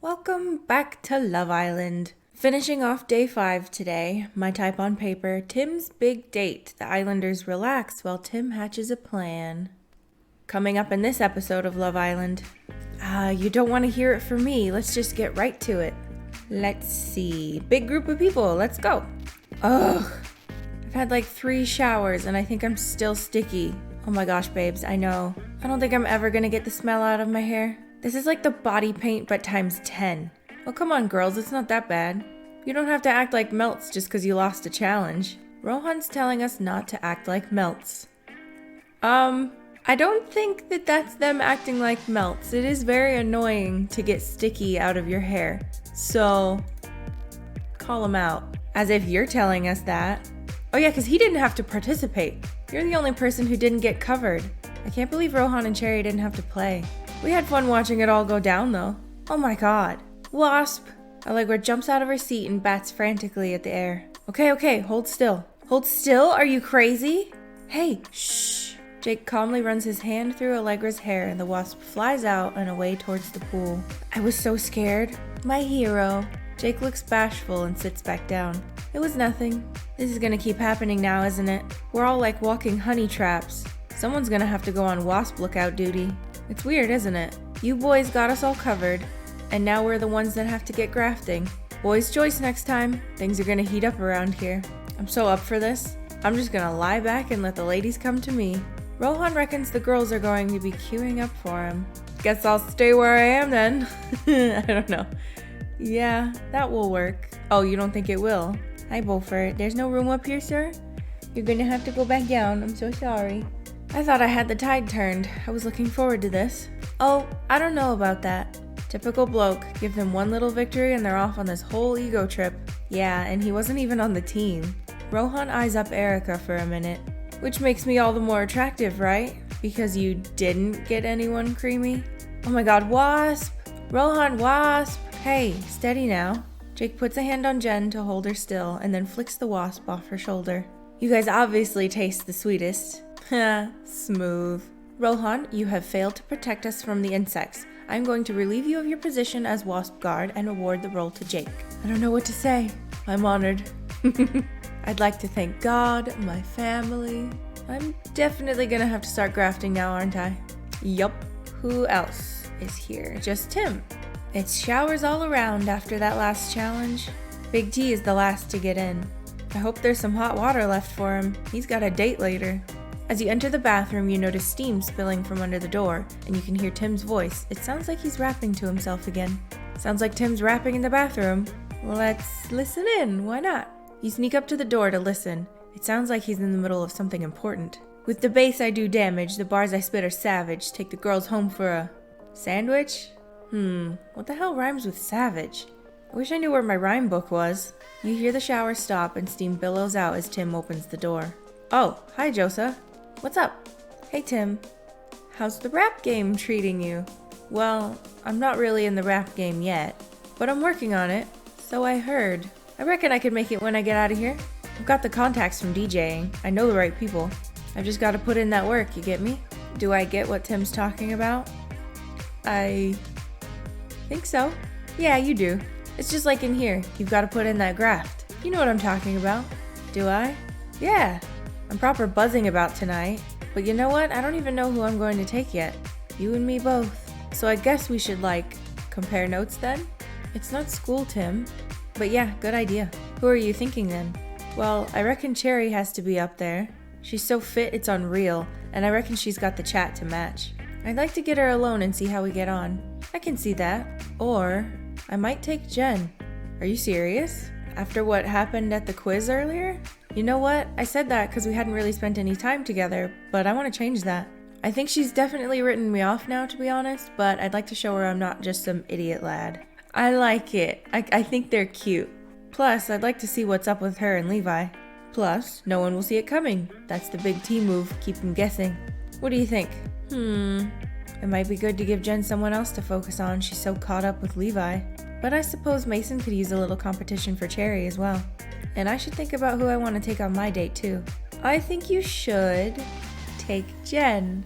Welcome back to Love Island. Finishing off day 5 today, my type on paper, Tim's big date. The Islanders relax while Tim hatches a plan. Coming up in this episode of Love Island. You don't want to hear it from me. Let's just get right to it. Let's see. Big group of people. Let's go. Ugh. I've had like 3 showers and I think I'm still sticky. Oh my gosh, babes, I know. I don't think I'm ever gonna get the smell out of my hair. This is like the body paint but times 10. Oh, come on, girls, it's not that bad. You don't have to act like melts just because you lost a challenge. Rohan's telling us not to act like melts. I don't think that that's them acting like melts. It is very annoying to get sticky out of your hair. So, call him out. As if you're telling us that. Oh yeah, because he didn't have to participate. You're the only person who didn't get covered. I can't believe Rohan and Cherry didn't have to play. We had fun watching it all go down though. Oh my god. Wasp! Allegra jumps out of her seat and bats frantically at the air. Okay, hold still. Hold still? Are you crazy? Hey, shh. Jake calmly runs his hand through Allegra's hair and the wasp flies out and away towards the pool. I was so scared. My hero. Jake looks bashful and sits back down. It was nothing. This is gonna keep happening now, isn't it? We're all like walking honey traps. Someone's gonna have to go on wasp lookout duty. It's weird, isn't it? You boys got us all covered, and now we're the ones that have to get grafting. Boys' choice next time. Things are gonna heat up around here. I'm so up for this. I'm just gonna lie back and let the ladies come to me. Rohan reckons the girls are going to be queuing up for him. Guess I'll stay where I am then. I don't know. Yeah, that will work. Oh, you don't think it will? Hi, Beaufort. There's no room up here, sir? You're gonna have to go back down. I'm so sorry. I thought I had the tide turned. I was looking forward to this. Oh, I don't know about that. Typical bloke. Give them one little victory and they're off on this whole ego trip. Yeah, and he wasn't even on the team. Rohan eyes up Erica for a minute. Which makes me all the more attractive, right? Because you didn't get anyone creamy? Oh my god, Wasp! Rohan, Wasp! Hey, steady now. Jake puts a hand on Jen to hold her still and then flicks the wasp off her shoulder. You guys obviously taste the sweetest. Ha, smooth. Rohan, you have failed to protect us from the insects. I'm going to relieve you of your position as wasp guard and award the role to Jake. I don't know what to say. I'm honored. I'd like to thank God, my family. I'm definitely gonna have to start grafting now, aren't I? Yup. Who else is here? Just Tim. It's showers all around after that last challenge. Big T is the last to get in. I hope there's some hot water left for him. He's got a date later. As you enter the bathroom, you notice steam spilling from under the door, and you can hear Tim's voice. It sounds like he's rapping to himself again. Sounds like Tim's rapping in the bathroom. Let's listen in, why not? You sneak up to the door to listen. It sounds like he's in the middle of something important. With the bass I do damage, the bars I spit are savage. Take the girls home for a sandwich? What the hell rhymes with savage? I wish I knew where my rhyme book was. You hear the shower stop and steam billows out as Tim opens the door. Oh, hi Josa. What's up? Hey Tim. How's the rap game treating you? Well, I'm not really in the rap game yet, but I'm working on it, so I heard. I reckon I could make it when I get out of here. I've got the contacts from DJing. I know the right people. I've just got to put in that work, you get me? Do I get what Tim's talking about? I think so. Yeah, you do. It's just like in here. You've got to put in that graft. You know what I'm talking about. Do I? Yeah. I'm proper buzzing about tonight. But you know what? I don't even know who I'm going to take yet. You and me both. So I guess we should, compare notes then? It's not school, Tim. But yeah, good idea. Who are you thinking then? Well, I reckon Cherry has to be up there. She's so fit it's unreal, and I reckon she's got the chat to match. I'd like to get her alone and see how we get on. I can see that. Or I might take Jen. Are you serious? After what happened at the quiz earlier? You know what? I said that because we hadn't really spent any time together, but I want to change that. I think she's definitely written me off now, to be honest, but I'd like to show her I'm not just some idiot lad. I like it. I think they're cute. Plus, I'd like to see what's up with her and Lvly. Plus, no one will see it coming. That's the big T move, keep them guessing. What do you think? It might be good to give Jen someone else to focus on. She's so caught up with Lvly. But I suppose Mason could use a little competition for Cherry as well. And I should think about who I want to take on my date too. I think you should take Jen.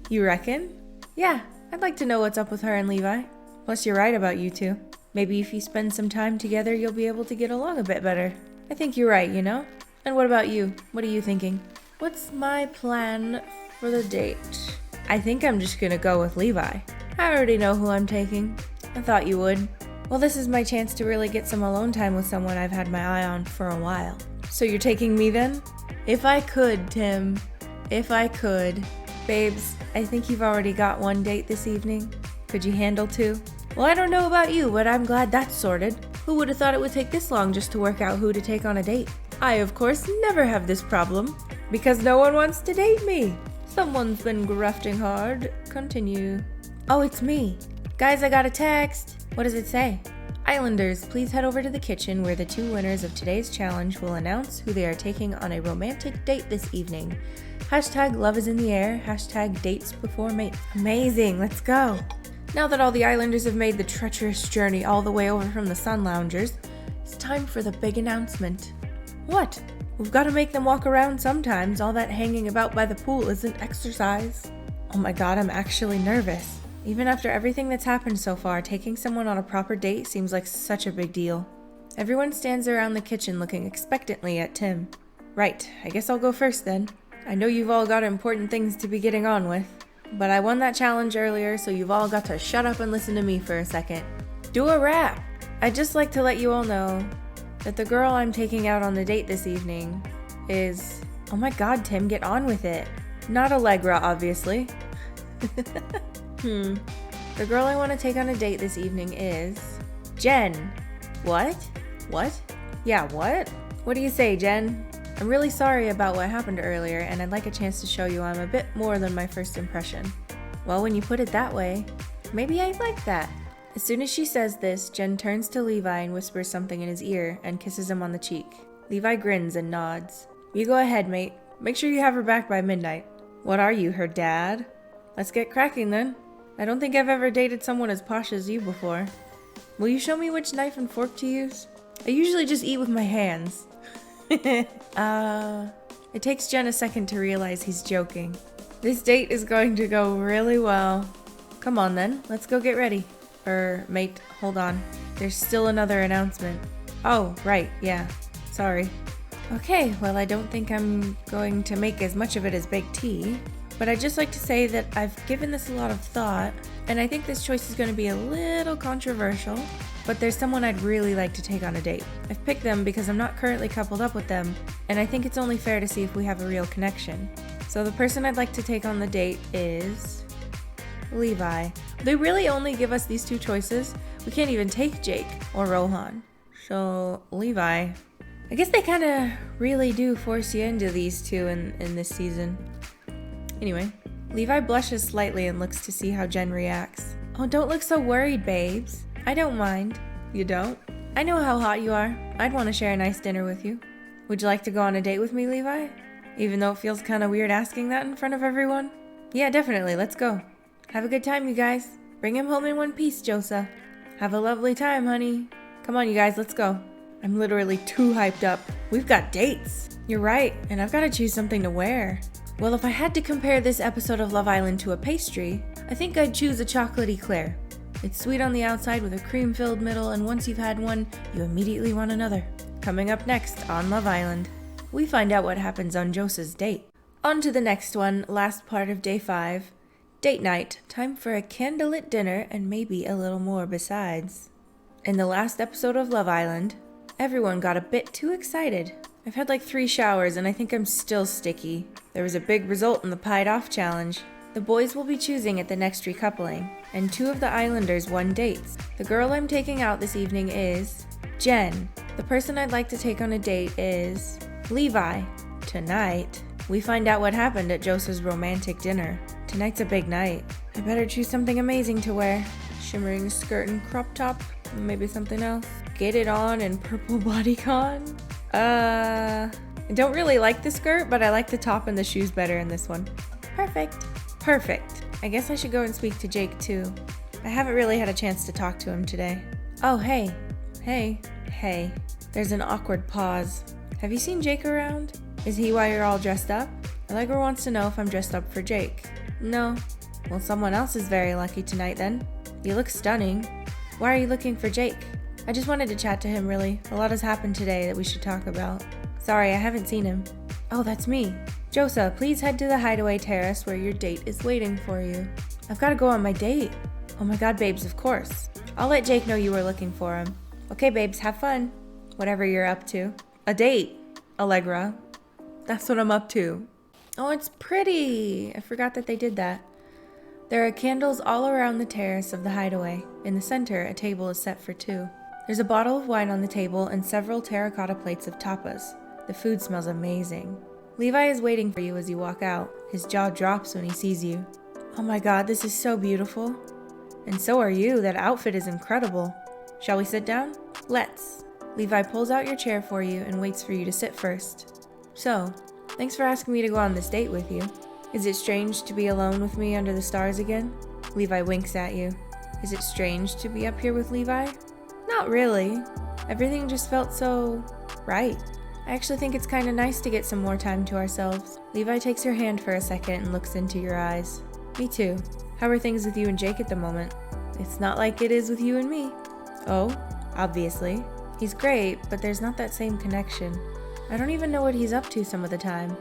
You reckon? Yeah, I'd like to know what's up with her and Lvly. Plus you're right about you two. Maybe if you spend some time together, you'll be able to get along a bit better. I think you're right, you know? And what about you? What are you thinking? What's my plan for the date? I think I'm just gonna go with Lvly. I already know who I'm taking. I thought you would. Well, this is my chance to really get some alone time with someone I've had my eye on for a while. So you're taking me then? If I could, Tim. If I could. Babes, I think you've already got one date this evening. Could you handle 2? Well, I don't know about you, but I'm glad that's sorted. Who would have thought it would take this long just to work out who to take on a date? I, of course, never have this problem, because no one wants to date me. Someone's been grafting hard. Continue. Oh, it's me. Guys, I got a text. What does it say? Islanders, please head over to the kitchen where the 2 winners of today's challenge will announce who they are taking on a romantic date this evening. Hashtag love is in the air. Hashtag dates before mate. Amazing, let's go. Now that all the Islanders have made the treacherous journey all the way over from the Sun Loungers, it's time for the big announcement. What? We've got to make them walk around sometimes. All that hanging about by the pool isn't exercise. Oh my god, I'm actually nervous. Even after everything that's happened so far, taking someone on a proper date seems like such a big deal. Everyone stands around the kitchen looking expectantly at Tim. Right, I guess I'll go first then. I know you've all got important things to be getting on with. But I won that challenge earlier, so you've all got to shut up and listen to me for a second. Do a rap! I'd just like to let you all know that the girl I'm taking out on the date this evening is... Oh my god, Tim, get on with it. Not Allegra, obviously. The girl I want to take on a date this evening is... Jen. What? What? Yeah, what? What do you say, Jen? I'm really sorry about what happened earlier, and I'd like a chance to show you I'm a bit more than my first impression. Well, when you put it that way, maybe I'd like that. As soon as she says this, Jen turns to Lvly and whispers something in his ear and kisses him on the cheek. Lvly grins and nods. You go ahead, mate. Make sure you have her back by midnight. What are you, her dad? Let's get cracking then. I don't think I've ever dated someone as posh as you before. Will you show me which knife and fork to use? I usually just eat with my hands. It takes Jen a second to realize he's joking. This date is going to go really well. Come on then, let's go get ready. Mate, hold on. There's still another announcement. Oh, right, yeah. Sorry. Okay, well, I don't think I'm going to make as much of it as baked tea, but I'd just like to say that I've given this a lot of thought, and I think this choice is going to be a little controversial, but there's someone I'd really like to take on a date. I've picked them because I'm not currently coupled up with them, and I think it's only fair to see if we have a real connection. So the person I'd like to take on the date is... Lvly. They really only give us these 2 choices. We can't even take Jake or Rohan. So, Lvly. I guess they kind of really do force you into these 2 in this season. Anyway, Lvly blushes slightly and looks to see how Jen reacts. Oh, don't look so worried, babes. I don't mind. You don't? I know how hot you are. I'd want to share a nice dinner with you. Would you like to go on a date with me, Lvly? Even though it feels kind of weird asking that in front of everyone? Yeah, definitely. Let's go. Have a good time, you guys. Bring him home in one piece, Josa. Have a lovely time, honey. Come on, you guys, let's go. I'm literally too hyped up. We've got dates. You're right, and I've got to choose something to wear. Well, if I had to compare this episode of Love Island to a pastry, I think I'd choose a chocolate eclair. It's sweet on the outside with a cream-filled middle, and once you've had one, you immediately want another. Coming up next on Love Island, we find out what happens on Josa's date. On to the next one, last part of day 5. Date night, time for a candlelit dinner and maybe a little more besides. In the last episode of Love Island, everyone got a bit too excited. I've had like 3 showers and I think I'm still sticky. There was a big result in the pied off challenge. The boys will be choosing at the next recoupling, and 2 of the Islanders won dates. The girl I'm taking out this evening is Jen. The person I'd like to take on a date is Lvly. Tonight, we find out what happened at Josa's romantic dinner. Tonight's a big night. I better choose something amazing to wear. Shimmering skirt and crop top, maybe something else. Get it on in purple bodycon. I don't really like the skirt, but I like the top and the shoes better in this one. Perfect. I guess I should go and speak to Jake too. I haven't really had a chance to talk to him today. Oh, hey. There's an awkward pause. Have you seen Jake around? Is he why you're all dressed up? Allegra wants to know if I'm dressed up for Jake. No. Well, someone else is very lucky tonight then. You look stunning. Why are you looking for Jake? I just wanted to chat to him, really. A lot has happened today that we should talk about. Sorry, I haven't seen him. Oh, that's me. Josa, please head to the hideaway terrace where your date is waiting for you. I've got to go on my date. Oh my god, babes, of course. I'll let Jake know you were looking for him. Okay, babes, have fun. Whatever you're up to. A date, Allegra. That's what I'm up to. Oh, it's pretty. I forgot that they did that. There are candles all around the terrace of the hideaway. In the center, a table is set for two. There's a bottle of wine on the table and several terracotta plates of tapas. The food smells amazing. Levi is waiting for you as you walk out. His jaw drops when he sees you. Oh my god, this is so beautiful. And so are you. That outfit is incredible. Shall we sit down? Let's. Levi pulls out your chair for you and waits for you to sit first. So, thanks for asking me to go on this date with you. Is it strange to be alone with me under the stars again? Levi winks at you. Is it strange to be up here with Levi? Not really. Everything just felt so right. I actually think it's kind of nice to get some more time to ourselves. Levi takes your hand for a second and looks into your eyes. Me too. How are things with you and Jake at the moment? It's not like it is with you and me. Oh, obviously. He's great, but there's not that same connection. I don't even know what he's up to some of the time.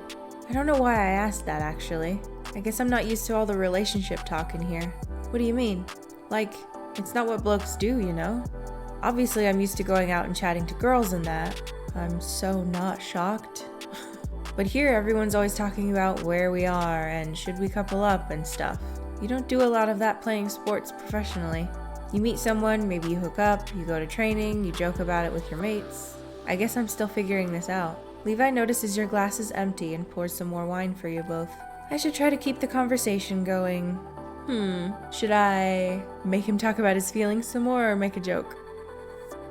I don't know why I asked that, actually. I guess I'm not used to all the relationship talk in here. What do you mean? Like, it's not what blokes do, you know? Obviously, I'm used to going out and chatting to girls and that. I'm so not shocked. But here, everyone's always talking about where we are and should we couple up and stuff. You don't do a lot of that playing sports professionally. You meet someone, maybe you hook up, you go to training, you joke about it with your mates. I guess I'm still figuring this out. Levi notices your glass is empty and pours some more wine for you both. I should try to keep the conversation going. Should I make him talk about his feelings some more or make a joke?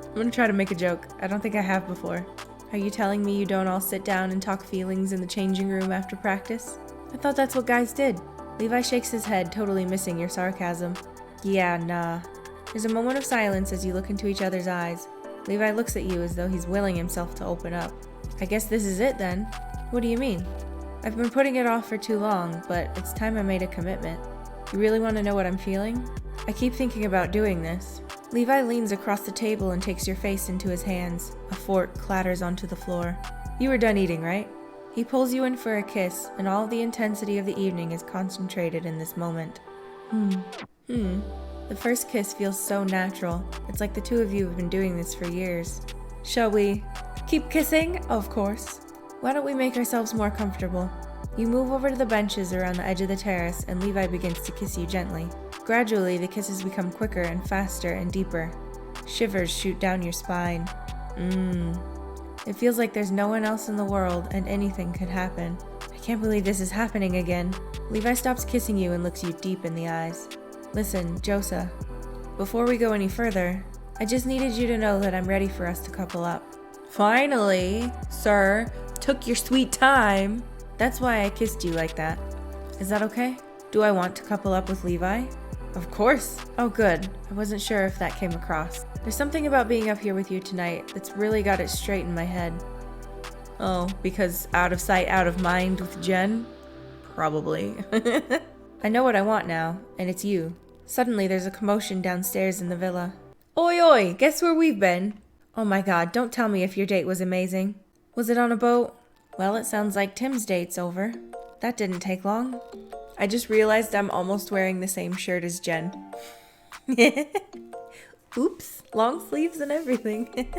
I'm gonna try to make a joke. I don't think I have before. Are you telling me you don't all sit down and talk feelings in the changing room after practice? I thought that's what guys did. Levi shakes his head, totally missing your sarcasm. Yeah, nah. There's a moment of silence as you look into each other's eyes. Levi looks at you as though he's willing himself to open up. I guess this is it then. What do you mean? I've been putting it off for too long, but it's time I made a commitment. You really want to know what I'm feeling? I keep thinking about doing this. Levi leans across the table and takes your face into his hands. A fork clatters onto the floor. You were done eating, right? He pulls you in for a kiss, and all of the intensity of the evening is concentrated in this moment. The first kiss feels so natural. It's like the two of you have been doing this for years. Shall we keep kissing? Of course. Why don't we make ourselves more comfortable? You move over to the benches around the edge of the terrace, and Levi begins to kiss you gently. Gradually, the kisses become quicker and faster and deeper. Shivers shoot down your spine. It feels like there's no one else in the world and anything could happen. I can't believe this is happening again. Levi stops kissing you and looks you deep in the eyes. Listen, Josa, before we go any further, I just needed you to know that I'm ready for us to couple up. Finally, sir, took your sweet time. That's why I kissed you like that. Is that okay? Do I want to couple up with Levi? Of course. Oh, good. I wasn't sure if that came across. There's something about being up here with you tonight that's really got it straight in my head. Oh, because out of sight, out of mind with Jen? Probably. I know what I want now, and it's you. Suddenly, there's a commotion downstairs in the villa. Oi, oi, guess where we've been? Oh my god, don't tell me if your date was amazing. Was it on a boat? Well, it sounds like Tim's date's over. That didn't take long. I just realized I'm almost wearing the same shirt as Jen. Oops, long sleeves and everything.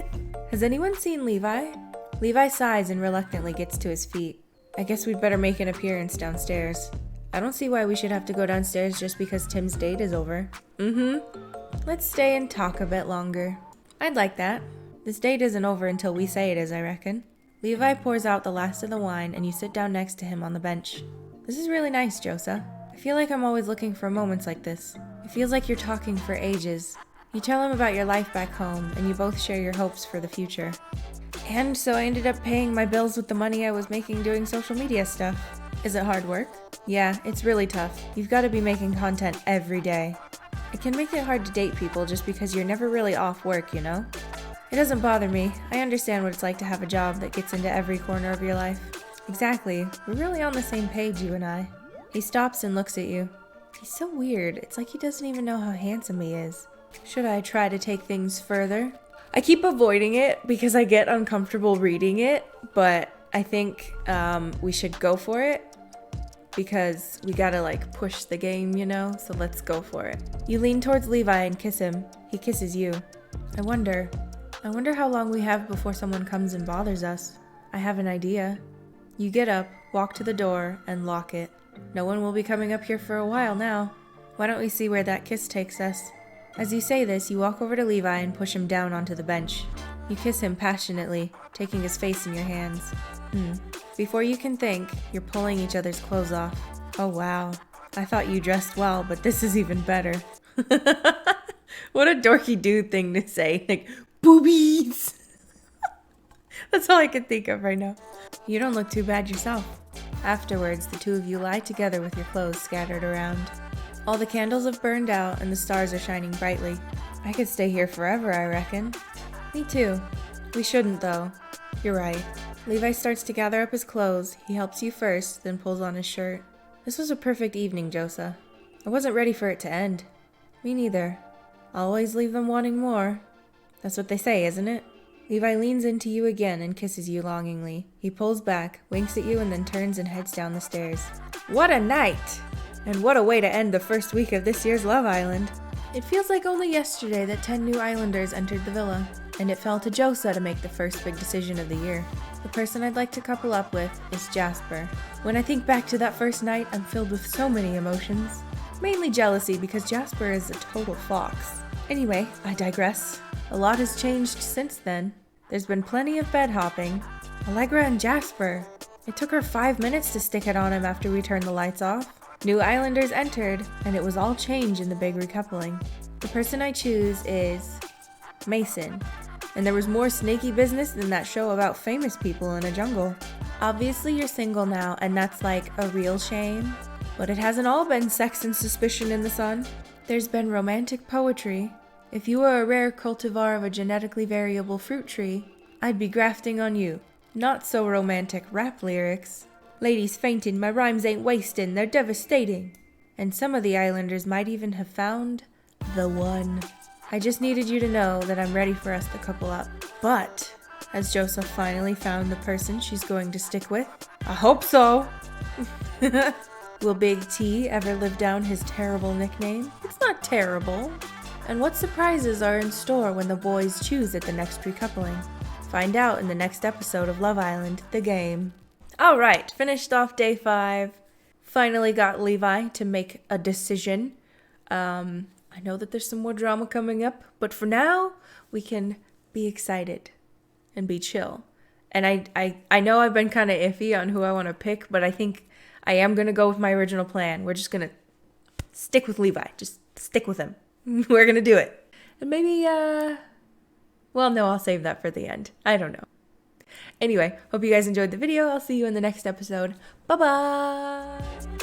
Has anyone seen Levi? Levi sighs and reluctantly gets to his feet. I guess we'd better make an appearance downstairs. I don't see why we should have to go downstairs just because Tim's date is over. Let's stay and talk a bit longer. I'd like that. This date isn't over until we say it is, I reckon. Levi pours out the last of the wine and you sit down next to him on the bench. This is really nice, Josa. I feel like I'm always looking for moments like this. It feels like you're talking for ages. You tell him about your life back home, and you both share your hopes for the future. And so I ended up paying my bills with the money I was making doing social media stuff. Is it hard work? Yeah, it's really tough. You've got to be making content every day. It can make it hard to date people just because you're never really off work, you know? It doesn't bother me. I understand what it's like to have a job that gets into every corner of your life. Exactly. We're really on the same page, you and I. He stops and looks at you. He's so weird. It's like he doesn't even know how handsome he is. Should I try to take things further? I keep avoiding it because I get uncomfortable reading it, but I think we should go for it because we gotta like push the game, you know? So let's go for it. You lean towards Lvly and kiss him. He kisses you. I wonder how long we have before someone comes and bothers us. I have an idea. You get up, walk to the door, and lock it. No one will be coming up here for a while now. Why don't we see where that kiss takes us? As you say this, you walk over to Lvly and push him down onto the bench. You kiss him passionately, taking his face in your hands. Before you can think, you're pulling each other's clothes off. Oh wow, I thought you dressed well, but this is even better. What a dorky dude thing to say, like, boobies! That's all I can think of right now. You don't look too bad yourself. Afterwards, the two of you lie together with your clothes scattered around. All the candles have burned out and the stars are shining brightly. I could stay here forever, I reckon. Me too. We shouldn't, though. You're right. Lvly starts to gather up his clothes. He helps you first, then pulls on his shirt. This was a perfect evening, Josa. I wasn't ready for it to end. Me neither. I'll always leave them wanting more. That's what they say, isn't it? Lvly leans into you again and kisses you longingly. He pulls back, winks at you, and then turns and heads down the stairs. What a night! And what a way to end the first week of this year's Love Island. It feels like only yesterday that 10 new islanders entered the villa, and it fell to Josa to make the first big decision of the year. The person I'd like to couple up with is Jasper. When I think back to that first night, I'm filled with so many emotions. Mainly jealousy because Jasper is a total fox. Anyway, I digress. A lot has changed since then. There's been plenty of bed hopping. Allegra and Jasper. It took her 5 minutes to stick it on him after we turned the lights off. New islanders entered, and it was all change in the big recoupling. The person I choose is Mason, and there was more snaky business than that show about famous people in a jungle. Obviously you're single now, and that's like a real shame, but it hasn't all been sex and suspicion in the sun. There's been romantic poetry. If you were a rare cultivar of a genetically variable fruit tree, I'd be grafting on you. Not so romantic rap lyrics. Ladies fainting, my rhymes ain't wasting, they're devastating. And some of the islanders might even have found the one. I just needed you to know that I'm ready for us to couple up. But has Joseph finally found the person she's going to stick with? I hope so. Will Big T ever live down his terrible nickname? It's not terrible. And what surprises are in store when the boys choose at the next recoupling? Find out in the next episode of Love Island, the game. Alright, finished off day 5. Finally got Lvly to make a decision. I know that there's some more drama coming up, but for now, we can be excited and be chill. And I know I've been kind of iffy on who I want to pick, but I think I am going to go with my original plan. We're just going to stick with Lvly. Just stick with him. We're going to do it. And maybe, well, no, I'll save that for the end. I don't know. Anyway, hope you guys enjoyed the video. I'll see you in the next episode. Bye-bye!